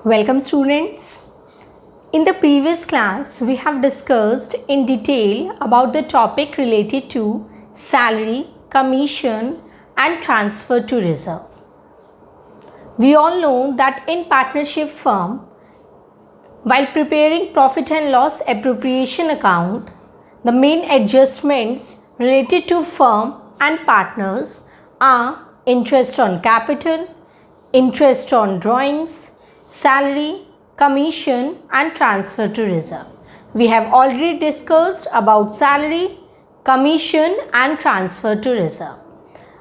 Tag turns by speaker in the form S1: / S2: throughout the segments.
S1: Welcome students. In the previous class, we have discussed in detail about the topic related to salary, commission and transfer to reserve. We all know that in partnership firm, while preparing profit and loss appropriation account, the main adjustments related to firm and partners are interest on capital, interest on drawings, salary, commission and transfer to reserve. We have already discussed about salary, commission and transfer to reserve.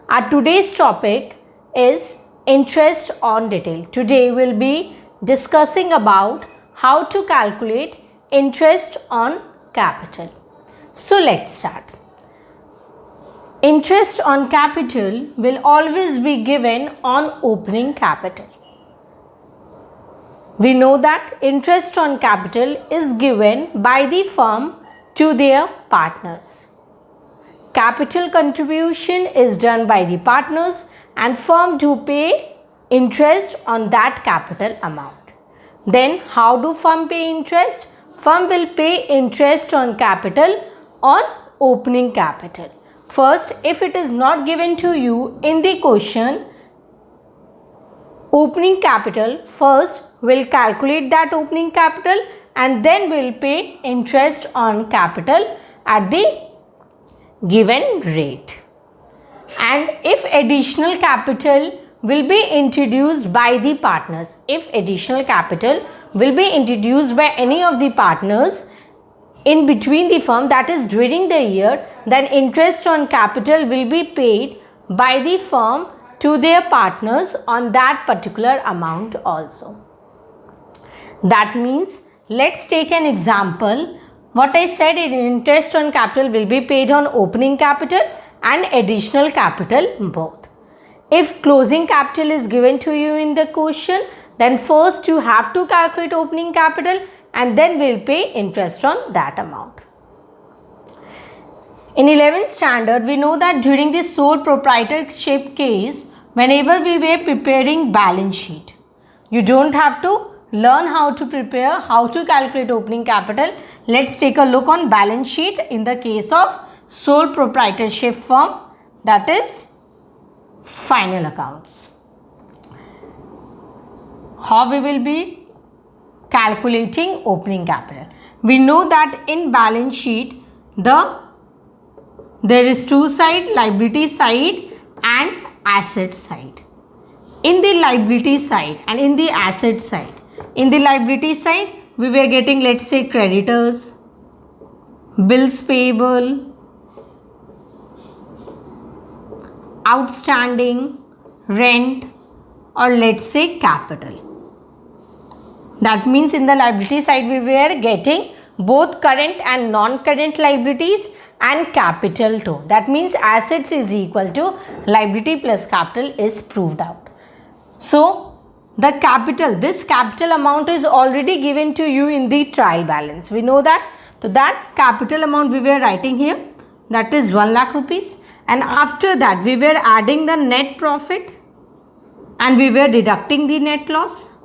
S1: Our today's topic is interest on detail. Today we will be discussing about how to calculate interest on capital. So let's start. Interest on capital will always be given on opening capital. We know that interest on capital is given by the firm to their partners. Capital contribution is done by the partners and firm do pay interest on that capital amount. Then how do firm pay interest? Firm will pay interest on capital on opening capital. First, if it is not given to you in the question, opening capital, first we'll calculate that opening capital and then we'll pay interest on capital at the given rate. And if additional capital will be introduced by the partners, if additional capital will be introduced by any of the partners in between the firm, that is during the year, then interest on capital will be paid by the firm to their partners on that particular amount also. That means, let's take an example. What I said, in interest on capital will be paid on opening capital and additional capital both. If closing capital is given to you in the question, then first you have to calculate opening capital and then we'll pay interest on that amount. In 11th standard, we know that during the sole proprietorship case, whenever we were preparing balance sheet, you don't have to learn how to prepare, how to calculate opening capital. Let's take a look on balance sheet in the case of sole proprietorship firm, that is final accounts. How we will be calculating opening capital? We know that in balance sheet, there is two sides, liability side and asset side. In the liability side and in the asset side, in the liability side, we were getting, let's say, creditors, bills payable, outstanding, rent, or let's say capital. That means in the liability side, we were getting both current and non-current liabilities and capital too. That means assets is equal to liability plus capital is proved out. So the capital, this capital amount is already given to you in the trial balance. We know that. So that capital amount we were writing here, that is 1 lakh rupees. And after that we were adding the net profit and we were deducting the net loss.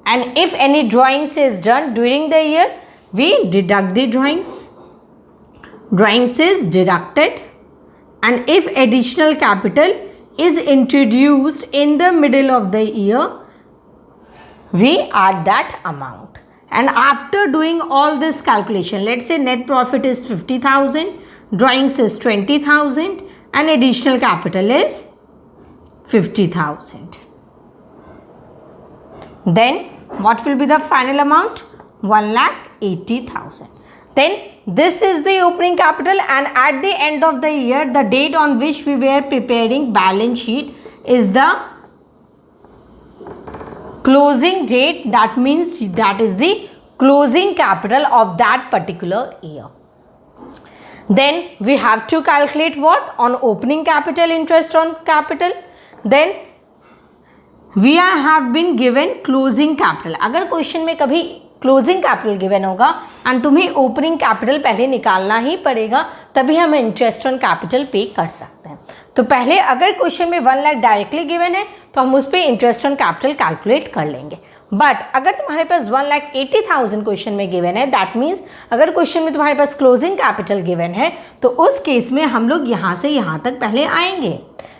S1: And if any drawings is done during the year, we deduct the drawings. Drawings is deducted. And if additional capital is introduced in the middle of the year, we add that amount. And after doing all this calculation, let's say net profit is 50,000, drawings is 20,000 and additional capital is 50,000. Then what will be the final amount? 1,80,000. Then this is the opening capital, and at the end of the year, the date on which we were preparing balance sheet is the closing date. That means that is the closing capital of that particular year. Then we have to calculate what? On opening capital, interest on capital. Then we have been given closing capital. अगर question में कभी closing capital given होगा and तुम्हें opening capital पहले निकालना ही पड़ेगा, तभी हम इंटरेस्ट ऑन कैपिटल पे कर सकते हैं. तो पहले अगर क्वेश्चन में 1 लाख डायरेक्टली गिवन है तो हम उस पर इंटरेस्ट ऑन कैपिटल कैलकुलेट कर लेंगे. बट अगर तुम्हारे पास 1,80,000 क्वेश्चन में गिवन है, दैट मीन्स अगर क्वेश्चन में तुम्हारे पास क्लोजिंग कैपिटल गिवन है तो उस केस में हम लोग यहाँ से यहाँ तक पहले आएंगे,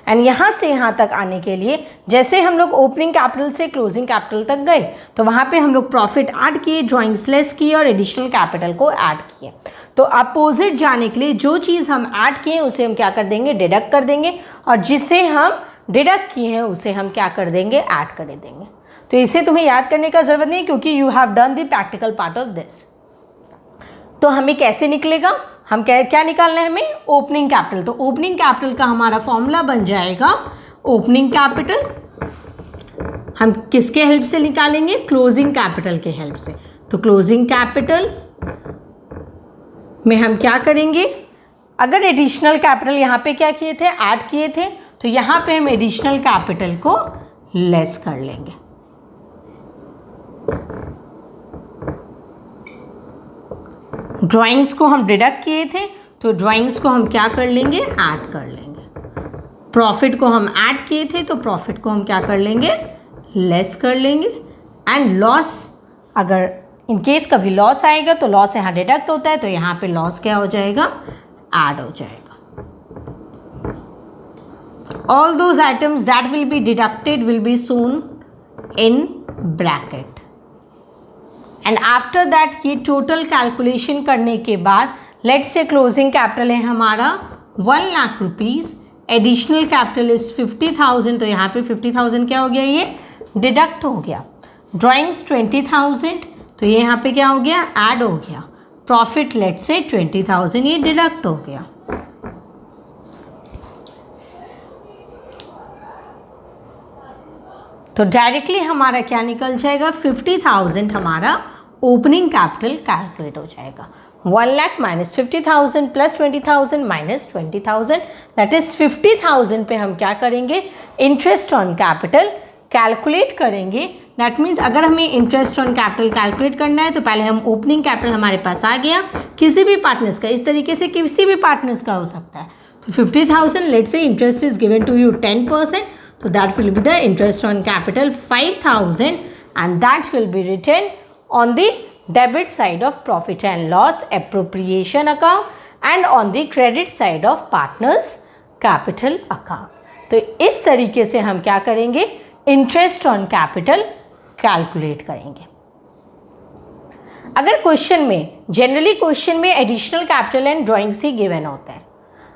S1: एंड यहाँ से यहाँ तक आने के लिए जैसे हम लोग ओपनिंग कैपिटल से क्लोजिंग कैपिटल तक गए तो वहाँ पे हम लोग प्रॉफिट ऐड किए, ड्राइंग्स लेस किए और एडिशनल कैपिटल को ऐड किए। तो अपोजिट जाने के लिए जो चीज़ हम ऐड किए उसे हम क्या कर देंगे, डिडक्ट कर देंगे, और जिसे हम डिडक्ट किए हैं उसे हम क्या कर देंगे, ऐड कर देंगे। तो इसे तुम्हें याद करने का ज़रूरत नहीं क्योंकि you have done the practical part of this. तो हमें कैसे निकलेगा, हम क्या निकालना है हमें, ओपनिंग कैपिटल। तो ओपनिंग कैपिटल का हमारा फॉर्मूला बन जाएगा ओपनिंग कैपिटल, हम किसके हेल्प से निकालेंगे, क्लोजिंग कैपिटल के हेल्प से। तो क्लोजिंग कैपिटल में हम क्या करेंगे, अगर एडिशनल कैपिटल यहाँ पे क्या किए थे, ऐड किए थे, तो यहाँ पे हम एडिशनल कैपिटल को लेस कर लेंगे। ड्राइंग्स को हम डिडक्ट किए थे तो ड्राइंग्स को हम क्या कर लेंगे, ऐड कर लेंगे। प्रॉफिट को हम ऐड किए थे तो प्रॉफिट को हम क्या कर लेंगे, लेस कर लेंगे। एंड लॉस, अगर इन केस कभी लॉस आएगा तो लॉस यहाँ डिडक्ट होता है तो यहाँ पे लॉस क्या हो जाएगा, ऐड हो जाएगा। All those items that will be deducted will be shown in bracket. And after that ये टोटल कैलकुलेशन करने के बाद लेट्स से क्लोजिंग कैपिटल है हमारा 1 lakh rupees, additional capital is 50,000, तो यहाँ पे 50,000 क्या हो गया, ये डिडक्ट हो गया। ड्राइंग्स 20,000, तो ये यहाँ पे क्या हो गया, ऐड हो गया। प्रॉफिट लेट्स से 20,000, ये डिडक्ट हो गया। तो डायरेक्टली हमारा क्या निकल जाएगा, 50,000 हमारा ओपनिंग कैपिटल कैलकुलेट हो जाएगा। 1 lakh minus 50,000 plus 20,000 minus 20,000, that is 50,000 पे हम क्या करेंगे, इंटरेस्ट ऑन कैपिटल कैलकुलेट करेंगे। दैट मीन्स अगर हमें इंटरेस्ट ऑन कैपिटल कैलकुलेट करना है तो पहले हम ओपनिंग कैपिटल हमारे पास आ गया, किसी भी पार्टनर्स का, इस तरीके से किसी भी पार्टनर्स का हो सकता है। तो 50,000 let's say interest is given to you 10%, so that will be the interest on capital 5,000 and that will be written on the debit side of profit and loss appropriation account and on the credit side of partners capital account। तो इस तरीके से हम क्या करेंगे, interest on capital calculate करेंगे। अगर question में, जनरली क्वेश्चन में additional capital and drawings he given होता है,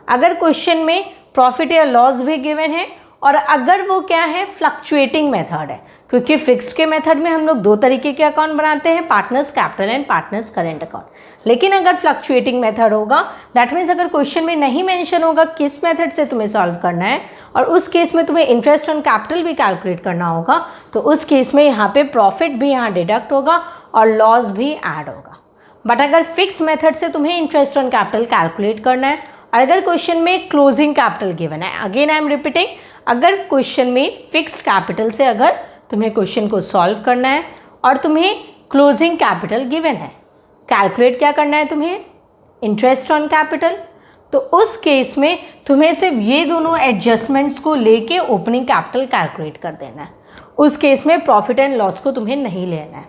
S1: अगर क्वेश्चन में प्रॉफिट या लॉस भी गिवन है, और अगर वो क्या है, फ्लक्चुएटिंग मेथड है, क्योंकि फिक्स के मेथड में हम लोग 2 तरीके के अकाउंट बनाते हैं, partners capital and partners current account. लेकिन अगर फ्लक्चुएटिंग मेथड होगा, दैट मीन्स अगर क्वेश्चन में नहीं मेंशन होगा किस मेथड से तुम्हें सॉल्व करना है, और उस केस में तुम्हें इंटरेस्ट ऑन कैपिटल भी कैलकुलेट करना होगा, तो उस केस में यहाँ पे प्रॉफिट भी यहाँ डिडक्ट होगा और लॉस भी ऐड होगा। बट अगर फिक्स मेथड से तुम्हें इंटरेस्ट ऑन कैपिटल कैलकुलेट करना है, और अगर क्वेश्चन में क्लोजिंग कैपिटल गिवन है, अगेन आई एम रिपीटिंग, अगर क्वेश्चन में फिक्स्ड कैपिटल से अगर तुम्हें क्वेश्चन को सॉल्व करना है और तुम्हें क्लोजिंग कैपिटल गिवन है, कैलकुलेट क्या करना है तुम्हें, इंटरेस्ट ऑन कैपिटल, तो उस केस में तुम्हें सिर्फ ये दोनों एडजस्टमेंट्स को लेके ओपनिंग कैपिटल कैलकुलेट कर देना है। उस केस में प्रॉफिट एंड लॉस को तुम्हें नहीं लेना है।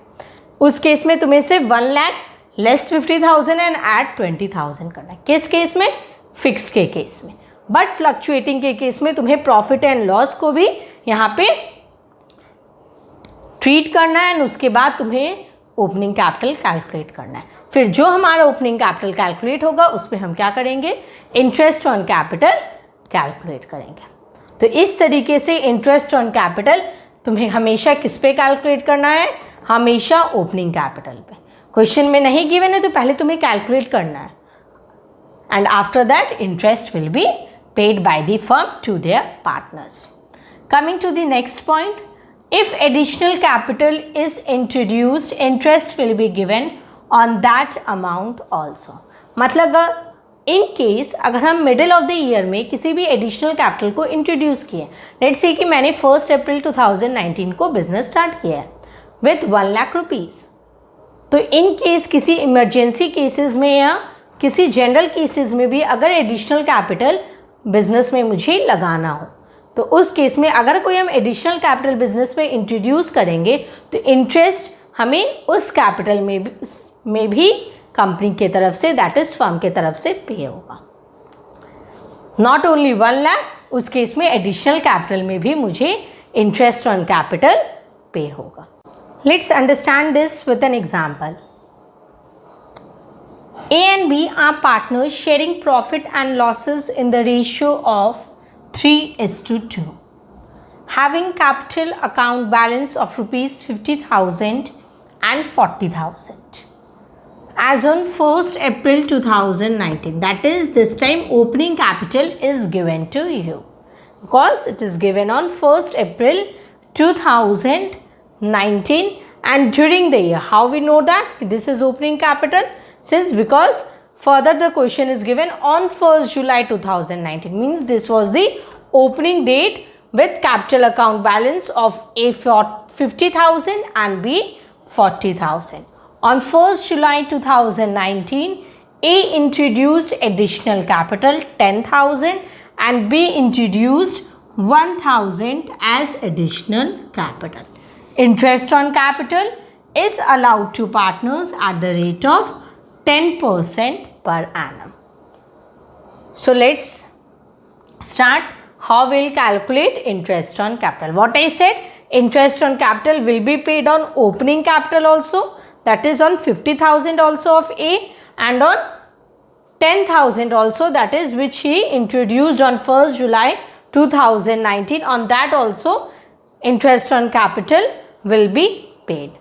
S1: उस केस में तुम्हें सिर्फ 1 लाख लेस 50,000 एंड ऐड 20,000 करना है। किस केस में, फिक्स के केस में। बट फ्लक्चुएटिंग के केस में तुम्हें प्रॉफिट एंड लॉस को भी यहाँ पे ट्रीट करना है, एंड उसके बाद तुम्हें ओपनिंग कैपिटल कैलकुलेट करना है। फिर जो हमारा ओपनिंग कैपिटल कैलकुलेट होगा उस पर हम क्या करेंगे, इंटरेस्ट ऑन कैपिटल कैलकुलेट करेंगे। तो इस तरीके से इंटरेस्ट ऑन कैपिटल तुम्हें हमेशा किस पे कैलकुलेट करना है, हमेशा ओपनिंग कैपिटल पे। क्वेश्चन में नहीं गिवन है तो पहले तुम्हें कैलकुलेट करना है, and after that interest will be paid by the firm to their partners. Coming to the next point, if additional capital is introduced, interest will be given on that amount also. मतलब in case अगर हम middle of the year में किसी भी additional capital को introduce किए, let's say कि मैंने 1 अप्रैल 2019 को बिजनेस स्टार्ट किया है विथ 1 लाख रुपीज़, तो इन केस किसी इमरजेंसी केसेस में या किसी जनरल केसेस में भी अगर एडिशनल कैपिटल बिजनेस में मुझे लगाना हो तो उस केस में अगर कोई हम एडिशनल कैपिटल बिजनेस में इंट्रोड्यूस करेंगे तो इंटरेस्ट हमें उस कैपिटल में भी कंपनी के तरफ से, दैट इज फर्म के तरफ से पे होगा। नॉट ओनली 1 लाख, उस केस में एडिशनल कैपिटल में भी मुझे इंटरेस्ट ऑन कैपिटल पे होगा। Let's understand this with an example. A and B are partners sharing profit and losses in the ratio of 3:2, having capital account balance of rupees 50,000 and 40,000 as on 1st April 2019. That is, this time opening capital is given to you because it is given on 1st April 2019, and during the year, how we know that this is opening capital? Since because further the question is given on 1st July 2019, means this was the opening date with capital account balance of A 50,000 and B 40,000. On 1st July 2019, A introduced additional capital 10,000 and B introduced 1,000 as additional capital. Interest on capital is allowed to partners at the rate of 10% per annum. So let's start how we'll calculate interest on capital. What I said, interest on capital will be paid on opening capital also, that is on 50,000 also of A, and on 10,000 also, that is which he introduced on 1st July 2019. On that also interest on capital will be paid.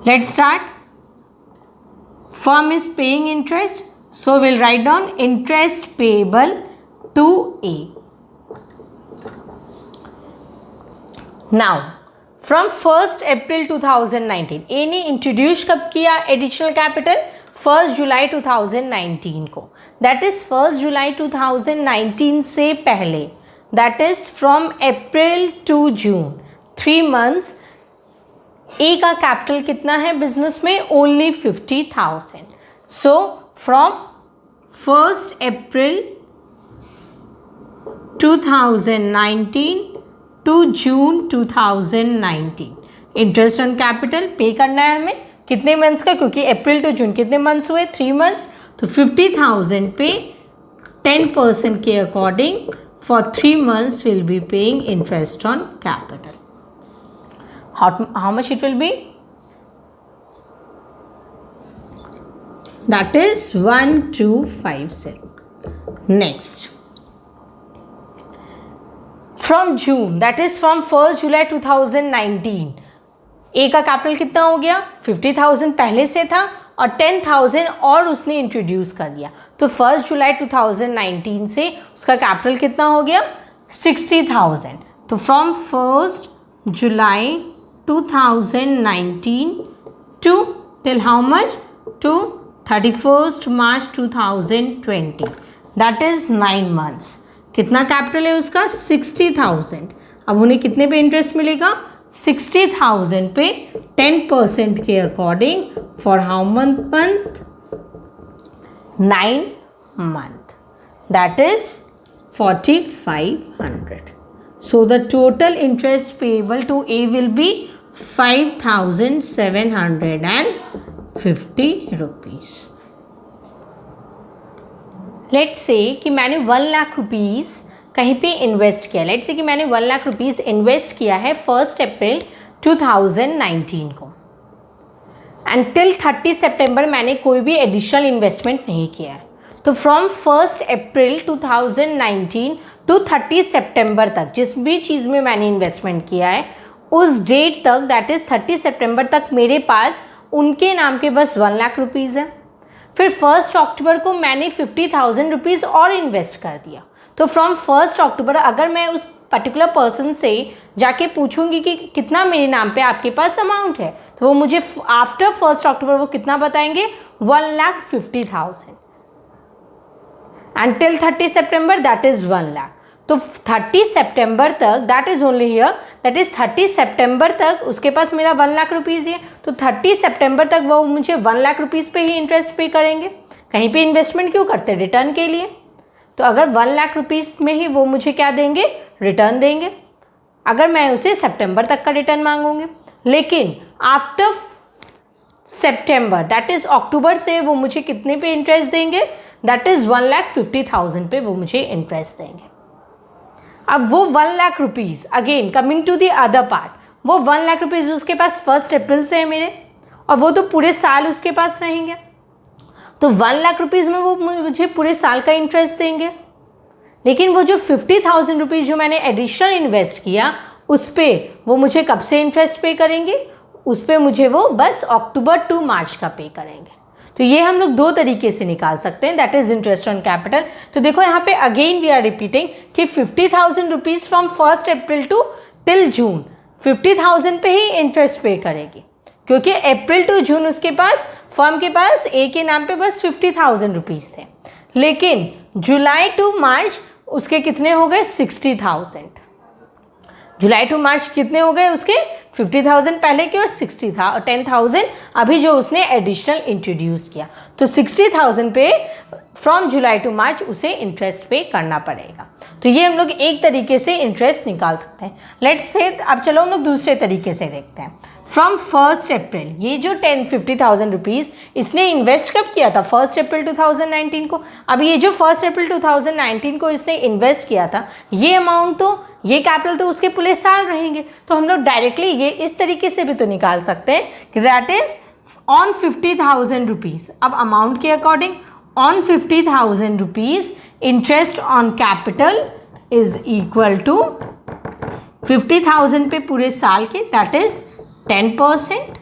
S1: Let's start. Firm is paying interest, so we'll write down interest payable to A. Now, from 1st April 2019, A ने introduce कब किया additional capital? 1st जुलाई 2019 को। That is 1st जुलाई 2019 से पहले, that is from April to June, 3 months A का capital कितना है business में? Only 50,000. So from 1st April 2019 to June 2019 interest on capital पे करना है हमें कितने मंथ्स का? क्योंकि अप्रैल टू जून कितने मंथ्स हुए? 3 months. तो 50,000 पे 10% के according for 3 months will be paying interest on capital. How much it will be? That is 1250. Next, from June, that is from 1st July 2019, ए का कैपिटल कितना हो गया? 50,000 पहले से था और 10,000 और उसने इंट्रोड्यूस कर दिया, तो 1st जुलाई 2019 से उसका कैपिटल कितना हो गया? 60,000. तो from 1st July 2019 to till how much? To 31st March 2020, that is 9 months. कितना कैपिटल है उसका? 60,000. अब उन्हें कितने पे इंटरेस्ट मिलेगा? 60,000 पे 10% के according for how month? 9 months. That is 4,500. So the total interest payable to A will be 5,750 rupees. Let's say कि मैंने 1 लाख रुपीज़ कहीं पे इन्वेस्ट किया. लेट्स से कि मैंने 1 लाख रुपीज़ इन्वेस्ट किया है 1st April 2019 को, एंड टिल 30 सितंबर मैंने कोई भी एडिशनल इन्वेस्टमेंट नहीं किया है. तो फ्रॉम 1st April 2019 टू 30 सितंबर तक जिस भी चीज़ में मैंने इन्वेस्टमेंट किया है उस डेट तक, दैट इज़ 30 सितंबर तक मेरे पास उनके नाम के बस 1 लाख रुपीज़ है. फिर 1 अक्टूबर को मैंने 50,000 रुपीज़ और इन्वेस्ट कर दिया. तो फ्रॉम 1 अक्टूबर अगर मैं उस पर्टिकुलर पर्सन से जाके पूछूंगी कि कितना मेरे नाम पे आपके पास अमाउंट है, तो वो मुझे आफ्टर 1 अक्टूबर वो कितना बताएंगे? 1,50,000. And till 30 September that is 1 lakh. तो 30 सितंबर तक, that is only here, that is 30 सितंबर तक उसके पास मेरा 1 लाख रुपीज़ है. तो 30 सितंबर तक वो मुझे 1 लाख रुपीज़ पे ही इंटरेस्ट पे करेंगे. कहीं पे इन्वेस्टमेंट क्यों करते? रिटर्न के लिए. तो अगर 1 लाख रुपीज़ में ही वो मुझे क्या देंगे, रिटर्न देंगे, अगर मैं उसे सितंबर तक का रिटर्न मांगूंगी। लेकिन आफ्टर सितंबर दैट इज़ अक्टूबर से वो मुझे कितने पे इंटरेस्ट देंगे, दैट इज़ 1,50,000 पे वो मुझे इंटरेस्ट देंगे। अब वो 1 lakh rupees, again coming to the other part, वो 1 लाख रुपीज़ उसके पास 1 अप्रैल से है मेरे, और वो तो पूरे साल उसके पास रहेंगे, तो 1 लाख रुपीज़ में वो मुझे पूरे साल का इंटरेस्ट देंगे। लेकिन वो जो 50,000 रुपीज़ जो मैंने एडिशनल इन्वेस्ट किया उस पर वो मुझे कब से इंटरेस्ट पे करेंगे, उस पर मुझे वो बस अक्टूबर टू मार्च का पे करेंगे। तो ये हम लोग 2 तरीके से निकाल सकते हैं, that is interest on capital. तो देखो यहाँ पे अगेन वी आर रिपीटिंग कि 50,000 rupees from 1 April to till June 50,000 पे ही इंटरेस्ट पे करेगी, क्योंकि अप्रैल टू जून उसके पास, फर्म के पास ए के नाम पे बस 50,000 रुपीज़ थे। लेकिन जुलाई टू मार्च उसके कितने हो गए, 60,000। जुलाई टू मार्च कितने हो गए उसके, 50,000 पहले के और 10,000 अभी जो उसने एडिशनल इंट्रोड्यूस किया। तो 60,000 पे फ्रॉम जुलाई टू मार्च उसे इंटरेस्ट पे करना पड़ेगा। तो ये हम लोग एक तरीके से इंटरेस्ट निकाल सकते हैं। लेट्स से अब चलो हम लोग दूसरे तरीके से देखते हैं। फ्रॉम 1 अप्रैल, ये जो 50,000 रुपीज़ इसने इन्वेस्ट कब किया था, 1 अप्रैल 2019 को। अब ये जो 1 अप्रैल 2019 को इसने इन्वेस्ट किया था, ये अमाउंट तो, ये कैपिटल तो उसके पूरे साल रहेंगे। तो हम लोग डायरेक्टली ये इस तरीके से भी तो निकाल सकते हैं कि दैट इज ऑन 50,000 रुपीज़। अब अमाउंट के according on 50,000 rupees interest on capital is equal to 50,000 पे पूरे साल के, that is 10%,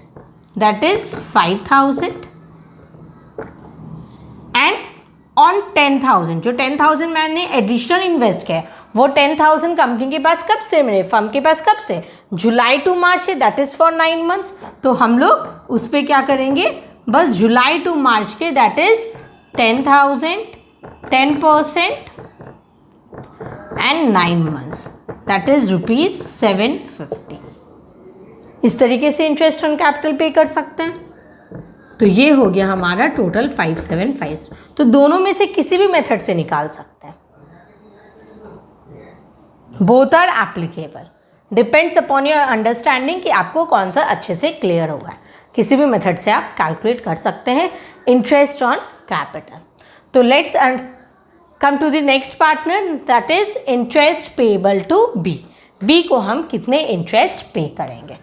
S1: that is 5,000 and on 10,000, जो 10,000 मैंने एडिशनल इन्वेस्ट किया वो 10,000 कंपनी के पास कब से, मेरे फर्म के पास कब से, जुलाई टू मार्च है, दैट इज फॉर 9 मंथ्स। तो हम लोग उस पर क्या करेंगे, बस जुलाई टू मार्च के that is 10,000, 10% and 9 months, that is ₹750। इस तरीके से इंटरेस्ट ऑन कैपिटल पे कर सकते हैं। तो ये हो गया हमारा टोटल 5750। तो दोनों में से किसी भी मेथड से निकाल सकते हैं, both are applicable, depends upon your understanding कि आपको कौन सा अच्छे से क्लियर होगा। किसी भी मेथड से आप कैलकुलेट कर सकते हैं इंटरेस्ट ऑन कैपिटल। तो let's come to the next partner, that is interest payable to B. B को हम कितने इंटरेस्ट पे करेंगे।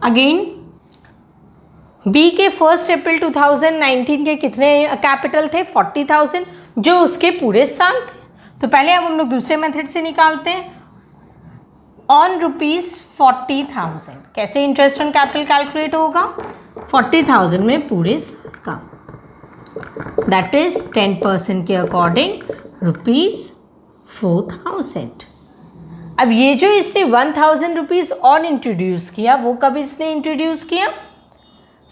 S1: अगेन बी के 1 अप्रैल 2019 के कितने कैपिटल थे, 40,000, जो उसके पूरे साल थे। तो पहले अब हम लोग दूसरे मेथड से निकालते हैं। ऑन ₹40,000 कैसे इंटरेस्ट ऑन कैपिटल कैलकुलेट होगा, 40,000 में पूरे साल का, दैट इज 10% के अकॉर्डिंग ₹4,000। अब ये जो इसने 1,000 रुपीज़ और इंट्रोड्यूस किया, वो कब इसने इंट्रोड्यूस किया,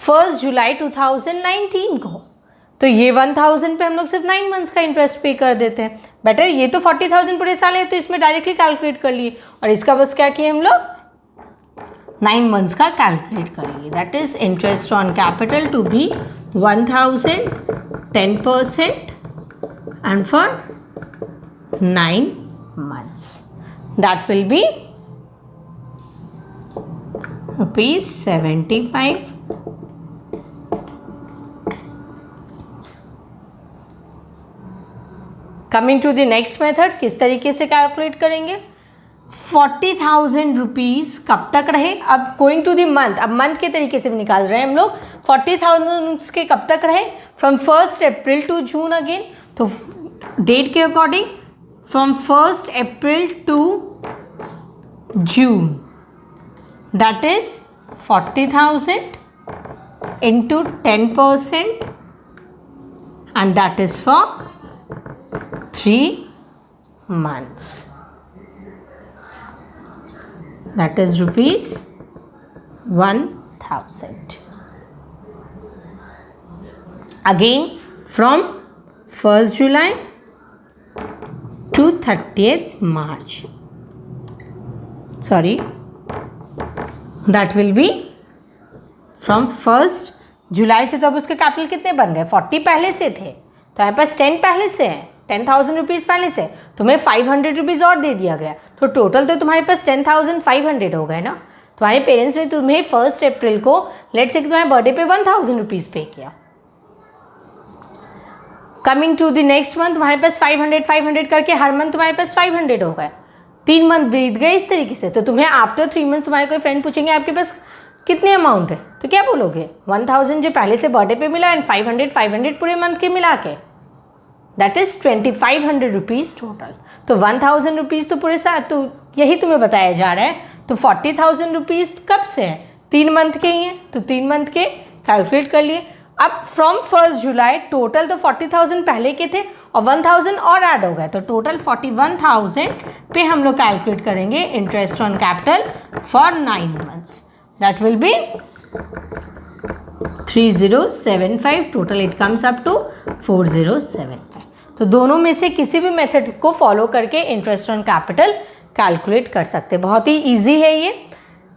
S1: 1 जुलाई 2019 को। तो ये 1,000 पे हम लोग सिर्फ 9 मंथ्स का इंटरेस्ट पे कर देते हैं। बेटर ये तो 40,000 पूरे साल है, तो इसमें डायरेक्टली कैलकुलेट कर लिए, और इसका बस क्या किए हम लोग, 9 मंथ्स का कैलकुलेट कर लिए। That is interest on capital to B 1,000, 10% and for 9 months. That will be ₹75. Coming to the next method, किस तरीके से कैलकुलेट करेंगे, 40,000 रुपीज़ कब तक रहे। अब गोइंग टू द मंथ, अब मंथ के तरीके से भी निकाल रहे हैं हम लोग। 40,000 के कब तक रहे, from 1 April to June again. तो डेट के according from 1 April to June, that is 40,000 into 10%, and that is for 3 months. That is ₹1,000. Again from 1st July to 30th March. Sorry, that will be from 1st जुलाई से। तो अब उसके capital कितने बन गए? 40 पहले से थे, तो हमारे पास 10 पहले से है, 10,000 रुपीज़ पहले से, तुम्हें 500 रुपीज़ और दे दिया गया, तो टोटल तो तुम्हारे पास 10,500 हो गए ना। तुम्हारे पेरेंट्स ने तुम्हें 1 अप्रैल को लेट्स से तुम्हारे बर्थडे पे 1,000 रुपीज़ पे किया। Coming to the next month, तुम्हारे पास 500 करके हर मंथ तुम्हारे पास 500 हो गए। 3 मंथ बीत गए इस तरीके से। तो तुम्हें आफ्टर 3 मंथ तुम्हारे कोई फ्रेंड पूछेंगे आपके पास कितने अमाउंट है, तो क्या बोलोगे? 1,000 जो पहले से बर्थडे पे मिला एंड 500 पूरे मंथ के मिला के, दैट इज़ 2,500 रुपीज़ टोटल। तो 1,000 रुपीज़ तो पूरे साथ, तो यही तुम्हें बताया जा रहा है। तो 40,000 रुपीज़ कब से है? 3 मंथ के ही हैं, तो 3 मंथ के कैलकुलेट कर लिए। अब फ्रॉम 1 जुलाई टोटल तो 40,000 पहले के थे और 1,000 और ऐड हो गए, तो टोटल 41,000 पे हम लोग कैलकुलेट करेंगे interest on capital for 9 months. That will be 3075, total it comes up to 4075। तो दोनों में से किसी भी मेथड को फॉलो करके इंटरेस्ट ऑन कैपिटल कैलकुलेट कर सकते हैं। बहुत ही ईजी है ये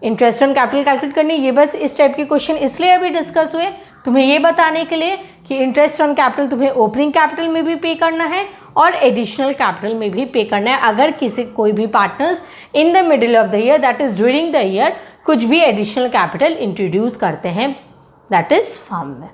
S1: इंटरेस्ट ऑन कैपिटल कैलकुलेट करनी। ये बस इस टाइप के क्वेश्चन इसलिए अभी डिस्कस हुए तुम्हें ये बताने के लिए कि इंटरेस्ट ऑन कैपिटल तुम्हें ओपनिंग कैपिटल में भी पे करना है और एडिशनल कैपिटल में भी पे करना है। अगर कोई भी partners in the middle of the year, that is during the year, कुछ भी एडिशनल कैपिटल इंट्रोड्यूस करते हैं, दैट इज फर्म में।